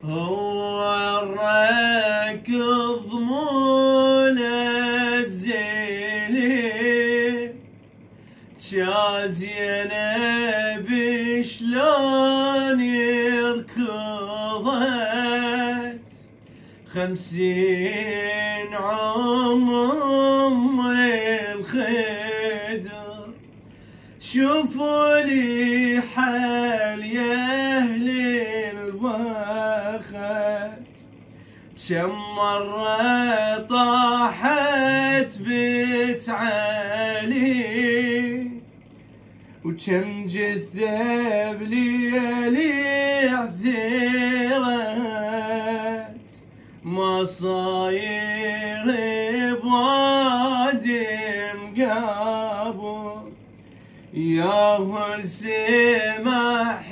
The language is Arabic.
هو الركض منزلي جازينا بشلون يركضت 50 عمر الخدر. شوفوا لي حال يا اهل البخت كم مرة طاحت بتعالي وكم جثة بليالي عثرت مصاير بوادي مقابر. ياهو السماح